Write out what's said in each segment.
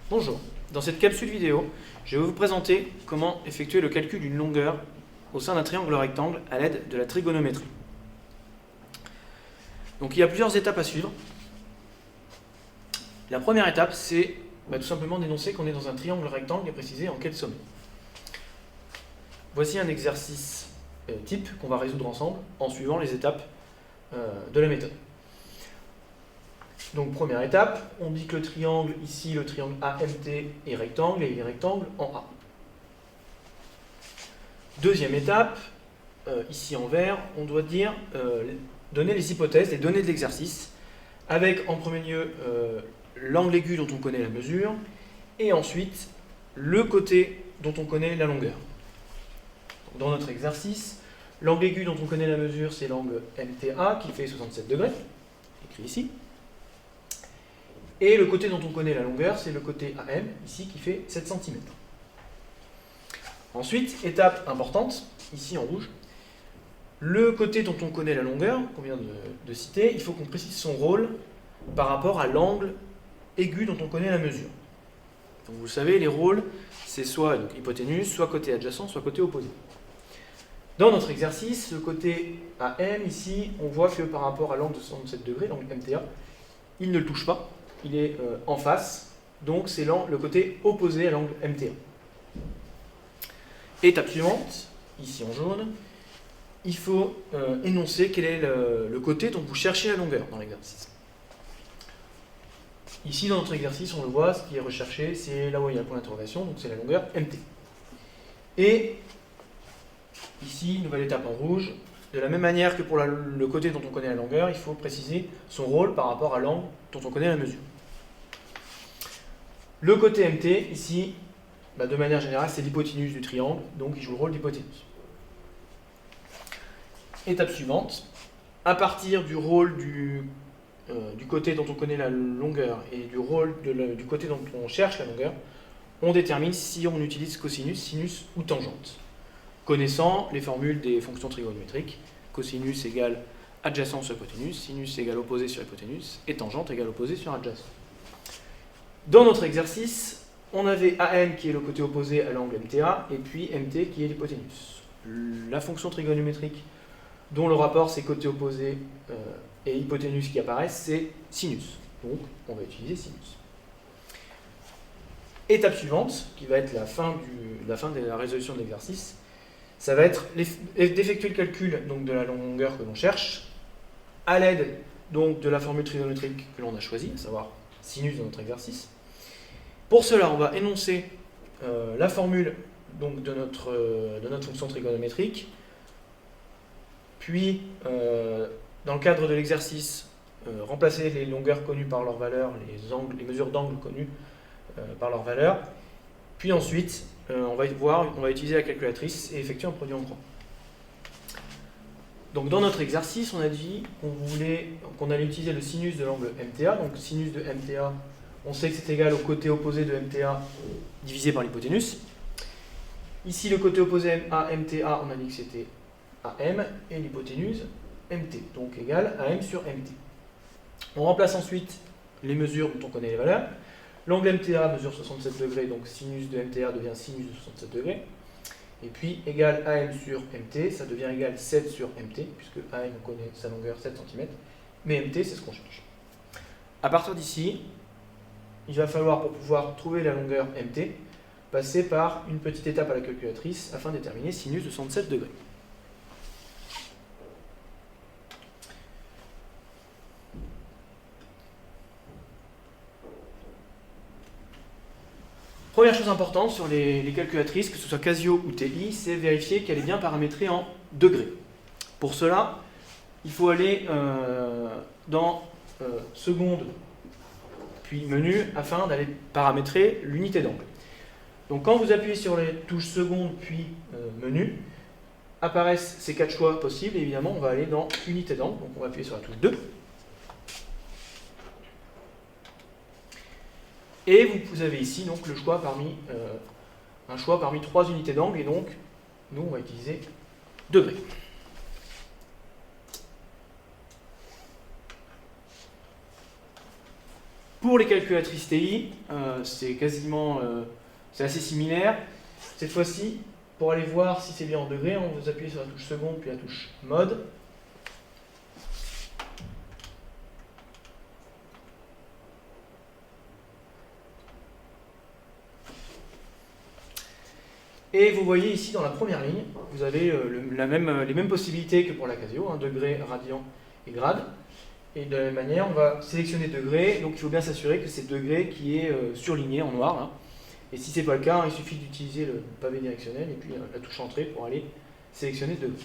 Bonjour, dans cette capsule vidéo, je vais vous présenter comment effectuer le calcul d'une longueur au sein d'un triangle rectangle à l'aide de la trigonométrie. Donc il y a plusieurs étapes à suivre. La première étape, c'est tout simplement d'énoncer qu'on est dans un triangle rectangle et préciser en quel sommet. Voici un exercice type qu'on va résoudre ensemble en suivant les étapes de la méthode. Donc première étape, on dit que le triangle, ici le triangle AMT est rectangle et il est rectangle en A. Deuxième étape, ici en vert, on doit donner les hypothèses, les données de l'exercice, avec en premier lieu l'angle aigu dont on connaît la mesure, et ensuite le côté dont on connaît la longueur. Donc, dans notre exercice, l'angle aigu dont on connaît la mesure, c'est l'angle MTA qui fait 67 degrés, écrit ici. Et le côté dont on connaît la longueur, c'est le côté AM, ici, qui fait 7 cm. Ensuite, étape importante, ici en rouge, le côté dont on connaît la longueur, qu'on vient de citer, il faut qu'on précise son rôle par rapport à l'angle aigu dont on connaît la mesure. Donc vous le savez, les rôles, c'est soit hypoténuse, soit côté adjacent, soit côté opposé. Dans notre exercice, le côté AM, ici, on voit que par rapport à l'angle de 67 degrés, l'angle MTA, il ne le touche pas. Il est en face, donc c'est le côté opposé à l'angle MTA. Étape suivante, ici en jaune, il faut énoncer quel est le côté dont vous cherchez la longueur dans l'exercice. Ici dans notre exercice, on le voit, ce qui est recherché, c'est là où il y a le point d'interrogation, donc c'est la longueur MT. Et ici, nouvelle étape en rouge, de la même manière que pour le côté dont on connaît la longueur, il faut préciser son rôle par rapport à l'angle dont on connaît la mesure. Le côté MT, ici, de manière générale, c'est l'hypoténuse du triangle, donc il joue le rôle d'hypoténuse. Étape suivante, à partir du rôle du côté dont on connaît la longueur et du rôle du côté dont on cherche la longueur, on détermine si on utilise cosinus, sinus ou tangente. Connaissant les formules des fonctions trigonométriques, cosinus égale adjacent sur hypoténuse, sinus égale opposé sur hypoténuse, et tangente égale opposé sur adjacent. Dans notre exercice, on avait AM qui est le côté opposé à l'angle MTA, et puis MT qui est l'hypoténuse. La fonction trigonométrique dont le rapport c'est côté opposé et hypoténuse qui apparaissent, c'est sinus. Donc on va utiliser sinus. Étape suivante, qui va être la fin de la résolution de l'exercice, ça va être d'effectuer le calcul donc, de la longueur que l'on cherche, à l'aide donc, de la formule trigonométrique que l'on a choisie, à savoir sinus dans notre exercice. Pour cela, on va énoncer la formule donc, de notre fonction trigonométrique, puis, dans le cadre de l'exercice, remplacer les longueurs connues par leur valeur, les mesures d'angle connues par leur valeur, puis ensuite, on va utiliser la calculatrice et effectuer un produit en croix. Donc dans notre exercice, on a dit qu'on allait utiliser le sinus de l'angle MTA. Donc sinus de MTA, on sait que c'est égal au côté opposé de MTA divisé par l'hypoténuse. Ici, le côté opposé à MTA, on a dit que c'était AM et l'hypoténuse MT, donc égal AM sur MT. On remplace ensuite les mesures dont on connaît les valeurs. L'angle MTA mesure 67 degrés, donc sinus de MTA devient sinus de 67 degrés. Et puis, égal AM sur MT, ça devient égal 7 sur MT, puisque AM, on connaît sa longueur 7 cm, mais MT, c'est ce qu'on cherche. À partir d'ici, il va falloir, pour pouvoir trouver la longueur MT, passer par une petite étape à la calculatrice afin de déterminer sinus de 67 degrés. Première chose importante sur les calculatrices, que ce soit Casio ou TI, c'est vérifier qu'elle est bien paramétrée en degrés. Pour cela, il faut aller dans seconde, puis menu, afin d'aller paramétrer l'unité d'angle. Donc quand vous appuyez sur les touches seconde, puis menu, apparaissent ces 4 choix possibles, et évidemment on va aller dans unité d'angle, donc on va appuyer sur la touche 2. Et vous avez ici donc le choix un choix parmi 3 unités d'angle, et donc nous on va utiliser degrés. Pour les calculatrices TI, c'est quasiment, c'est assez similaire. Cette fois-ci, pour aller voir si c'est bien en degrés, on vous appuie sur la touche seconde puis la touche mode. Et vous voyez ici dans la première ligne, vous avez les mêmes possibilités que pour la Casio, degré, radian et grade. Et de la même manière, on va sélectionner degré, donc il faut bien s'assurer que c'est degré qui est surligné en noir. Là. Et si ce n'est pas le cas, il suffit d'utiliser le pavé directionnel et puis la touche entrée pour aller sélectionner degré.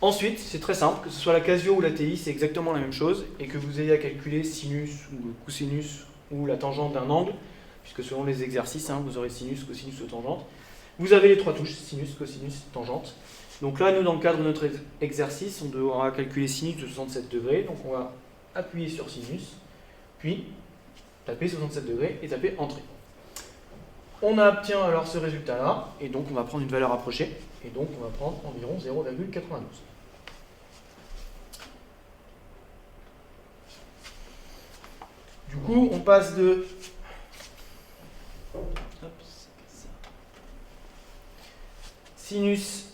Ensuite, c'est très simple, que ce soit la Casio ou la TI, c'est exactement la même chose, et que vous ayez à calculer sinus ou cosinus ou la tangente d'un angle, puisque selon les exercices, vous aurez sinus, cosinus ou tangente. Vous avez les trois touches, sinus, cosinus, tangente. Donc là, nous, dans le cadre de notre exercice, on devra calculer sinus de 67 degrés, donc on va appuyer sur sinus, puis taper 67 degrés et taper entrée. On obtient alors ce résultat-là, et donc on va prendre une valeur approchée, et donc on va prendre environ 0,92. Du coup, on passe de sinus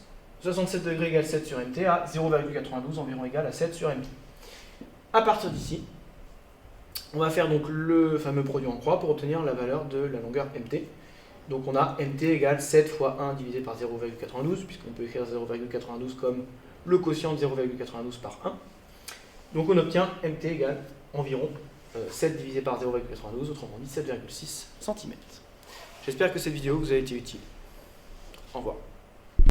67 degrés égale 7 sur mt à 0,92 environ égal à 7 sur mt. À partir d'ici, on va faire donc le fameux produit en croix pour obtenir la valeur de la longueur mt. Donc on a mt égale 7 fois 1 divisé par 0,92, puisqu'on peut écrire 0,92 comme le quotient de 0,92 par 1. Donc on obtient mt égale environ 7 divisé par 0,92, autrement dit 7,6 cm. J'espère que cette vidéo vous a été utile. Au revoir.